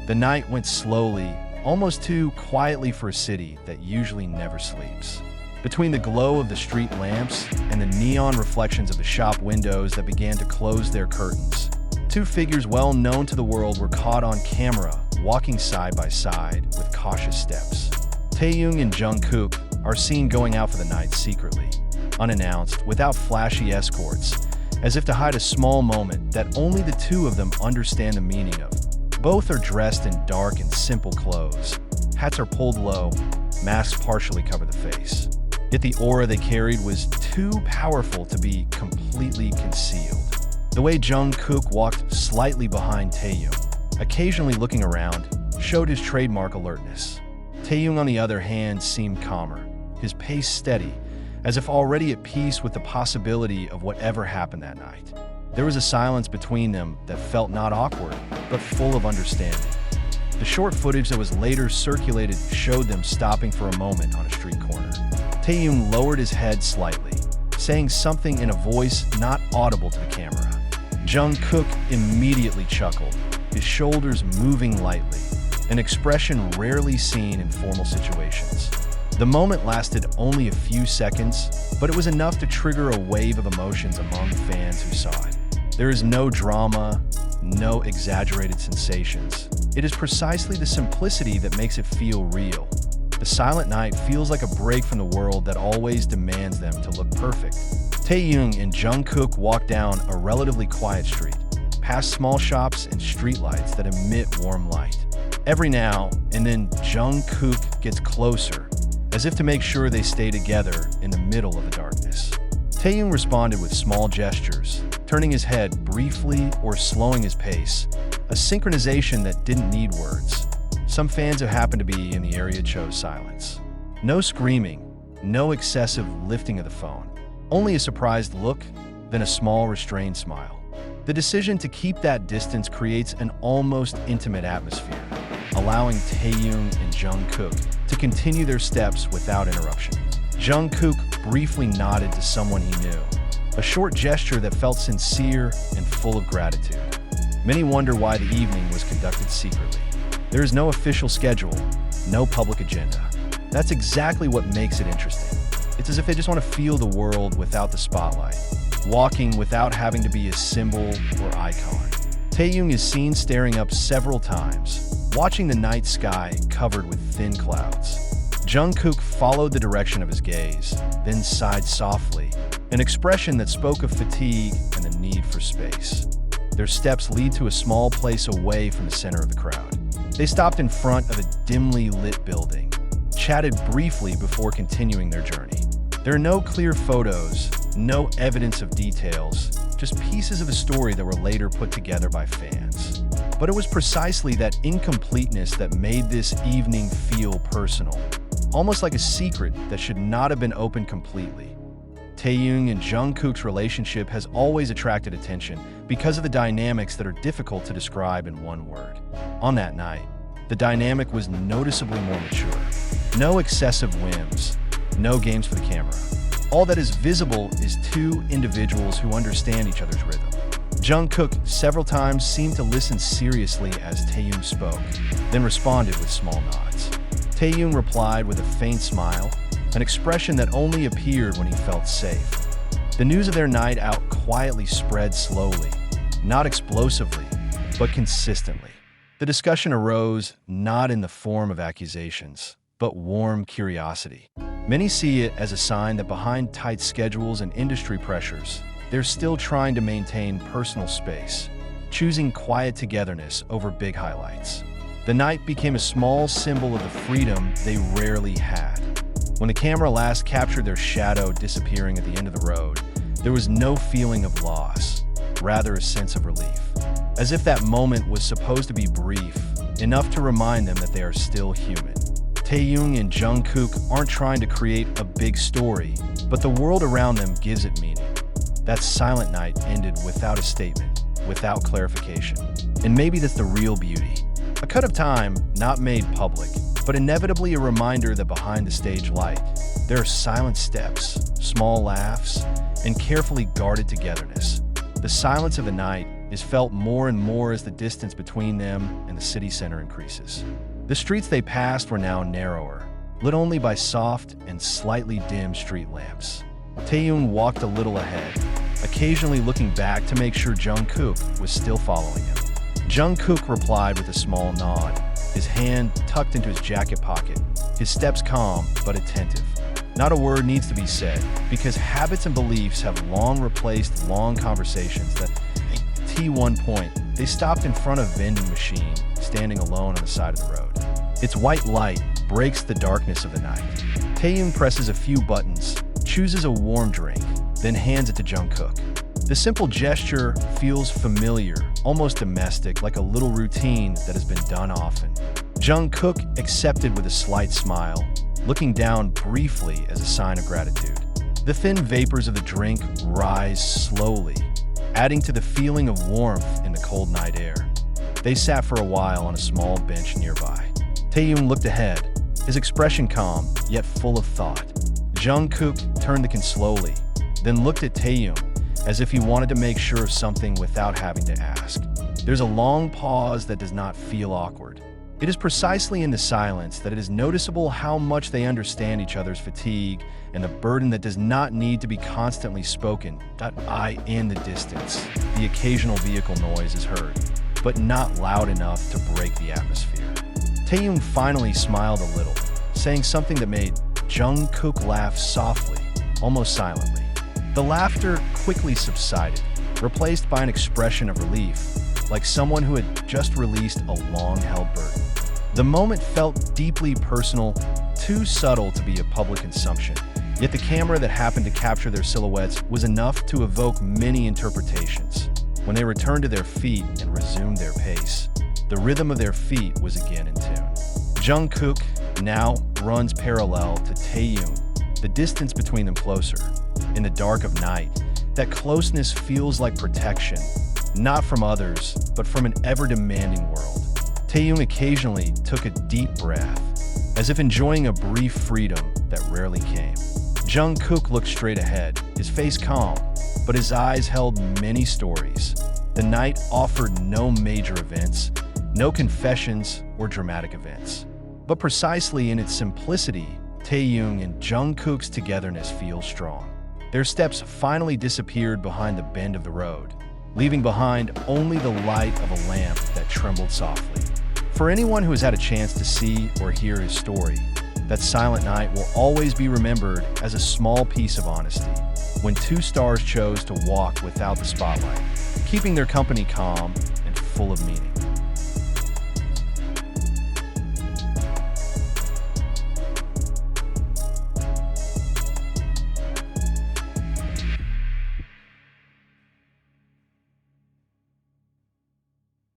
The night went slowly, almost too quietly for a city that usually never sleeps. Between the glow of the street lamps and the neon reflections of the shop windows that began to close their curtains, two figures well known to the world were caught on camera, walking side by side with cautious steps. Taehyung and Jungkook are seen going out for the night secretly, unannounced, without flashy escorts, as if to hide a small moment that only the two of them understand the meaning of. Both are dressed in dark and simple clothes. Hats are pulled low, masks partially cover the face. Yet the aura they carried was too powerful to be completely concealed. The way Jungkook walked slightly behind Taehyung, occasionally looking around, showed his trademark alertness. Taehyung, on the other hand, seemed calmer, his pace steady, as if already at peace with the possibility of whatever happened that night. There was a silence between them that felt not awkward, but full of understanding. The short footage that was later circulated showed them stopping for a moment on a street corner. Taehyung lowered his head slightly, saying something in a voice not audible to the camera. Jungkook immediately chuckled, his shoulders moving lightly, an expression rarely seen in formal situations. The moment lasted only a few seconds, but it was enough to trigger a wave of emotions among fans who saw it. There is no drama, no exaggerated sensations. It is precisely the simplicity that makes it feel real. The silent night feels like a break from the world that always demands them to look perfect. Taehyung and Jungkook walk down a relatively quiet street, past small shops and streetlights that emit warm light. Every now and then, Jungkook gets closer, as if to make sure they stay together in the middle of the darkness. Taehyung responded with small gestures, turning his head briefly or slowing his pace, a synchronization that didn't need words. Some fans who happened to be in the area chose silence. No screaming, no excessive lifting of the phone, only a surprised look, then a small restrained smile. The decision to keep that distance creates an almost intimate atmosphere, allowing Taehyung and Jungkook to continue their steps without interruption. Jungkook briefly nodded to someone he knew, a short gesture that felt sincere and full of gratitude. Many wonder why the evening was conducted secretly. There is no official schedule, no public agenda. That's exactly what makes it interesting. It's as if they just want to feel the world without the spotlight, walking without having to be a symbol or icon. Taehyung is seen staring up several times, watching the night sky covered with thin clouds. Jungkook followed the direction of his gaze, then sighed softly, an expression that spoke of fatigue and the need for space. Their steps lead to a small place away from the center of the crowd. They stopped in front of a dimly lit building, chatted briefly before continuing their journey. There are no clear photos, no evidence of details, just pieces of a story that were later put together by fans. But it was precisely that incompleteness that made this evening feel personal, almost like a secret that should not have been opened completely. Taehyung and Jungkook's relationship has always attracted attention because of the dynamics that are difficult to describe in one word. On that night, the dynamic was noticeably more mature. No excessive whims, no games for the camera. All that is visible is two individuals who understand each other's rhythm. Jungkook several times seemed to listen seriously as Taehyung spoke, then responded with small nods. Taehyung replied with a faint smile, an expression that only appeared when he felt safe. The news of their night out quietly spread slowly, not explosively, but consistently. The discussion arose not in the form of accusations, but warm curiosity. Many see it as a sign that behind tight schedules and industry pressures, they're still trying to maintain personal space, choosing quiet togetherness over big highlights. The night became a small symbol of the freedom they rarely had. When the camera last captured their shadow disappearing at the end of the road, there was no feeling of loss, rather a sense of relief. As if that moment was supposed to be brief, enough to remind them that they are still human. Taehyung and Jungkook aren't trying to create a big story, but the world around them gives it meaning. That silent night ended without a statement, without clarification. And maybe that's the real beauty. A cut of time, not made public, but inevitably a reminder that behind the stage light, there are silent steps, small laughs, and carefully guarded togetherness. The silence of the night is felt more and more as the distance between them and the city center increases. The streets they passed were now narrower, lit only by soft and slightly dim street lamps. Taehyung walked a little ahead, occasionally looking back to make sure Jungkook was still following him. Jungkook replied with a small nod, his hand tucked into his jacket pocket, his steps calm but attentive. Not a word needs to be said, because habits and beliefs have long replaced long conversations. At T1 point, they stopped in front of a vending machine, standing alone on the side of the road. Its white light breaks the darkness of the night. Taehyung presses a few buttons, chooses a warm drink, then hands it to Jungkook. The simple gesture feels familiar, almost domestic, like a little routine that has been done often. Jungkook accepted with a slight smile, looking down briefly as a sign of gratitude. The thin vapors of the drink rise slowly, adding to the feeling of warmth in the cold night air. They sat for a while on a small bench nearby. Taehyung looked ahead, his expression calm, yet full of thought. Jungkook turned the can slowly, then looked at Taehyung, as if he wanted to make sure of something without having to ask. There's a long pause that does not feel awkward. It is precisely in the silence that it is noticeable how much they understand each other's fatigue and the burden that does not need to be constantly spoken. In the distance, the occasional vehicle noise is heard, but not loud enough to break the atmosphere. Taehyung finally smiled a little, saying something that made Jungkook laugh softly, almost silently. The laughter quickly subsided, replaced by an expression of relief, like someone who had just released a long-held burden. The moment felt deeply personal, too subtle to be a public consumption, yet the camera that happened to capture their silhouettes was enough to evoke many interpretations. When they returned to their feet and resumed their pace, the rhythm of their feet was again in tune. Jungkook now runs parallel to Taehyung, the distance between them closer. In the dark of night, that closeness feels like protection, not from others, but from an ever-demanding world. Taehyung occasionally took a deep breath, as if enjoying a brief freedom that rarely came. Jungkook looked straight ahead, his face calm, but his eyes held many stories. The night offered no major events, no confessions or dramatic events. But precisely in its simplicity, Taehyung and Jungkook's togetherness feels strong. Their steps finally disappeared behind the bend of the road, leaving behind only the light of a lamp that trembled softly. For anyone who has had a chance to see or hear his story, that silent night will always be remembered as a small piece of honesty, when two stars chose to walk without the spotlight, keeping their company calm and full of meaning.